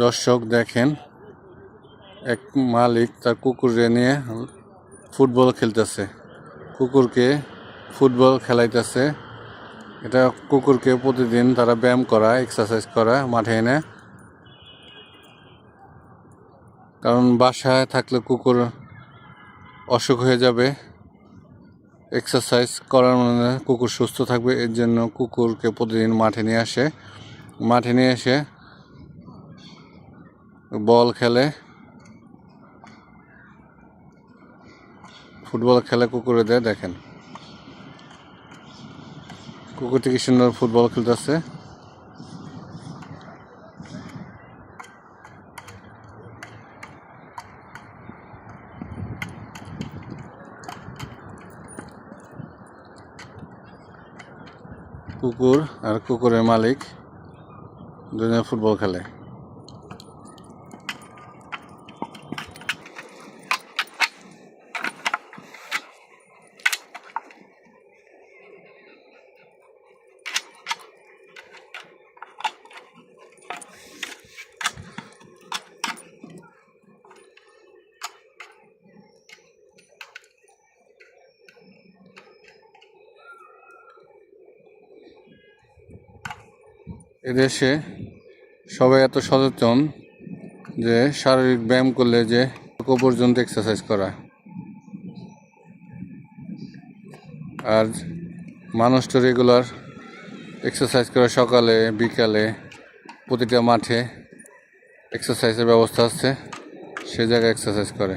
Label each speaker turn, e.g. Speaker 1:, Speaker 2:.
Speaker 1: দর্শক দেখেন, এক মালিক তার কুকুরে নিয়ে ফুটবল খেলতেছে, কুকুরকে ফুটবল খেলাইতেছে। এটা কুকুরকে প্রতিদিন তারা ব্যায়াম করা, এক্সারসাইজ করা মাঠে এনে, কারণ বাসায় থাকলে কুকুর অসুখ হয়ে যাবে। এক্সারসাইজ করার মানে কুকুর সুস্থ থাকবে, এর জন্য কুকুরকে প্রতিদিন মাঠে নিয়ে আসে। মাঠে নিয়ে এসে বল খেলে, ফুটবল খেলে কুকুরেদের। দেখেন কুকুরটি কি সুন্দর ফুটবল খেলতেছে। কুকুর আর কুকুরের মালিক দুজনে ফুটবল খেলে। এদেশে সবাই এত সচেতন যে শারীরিক ব্যায়াম করলে যে পর্যন্ত এক্সারসাইজ করা, আর মানুষ তো রেগুলার এক্সারসাইজ করে। সকালে বিকালে প্রতিটা মাঠে এক্সারসাইজের ব্যবস্থা আছে, সে জায়গায় এক্সারসাইজ করে।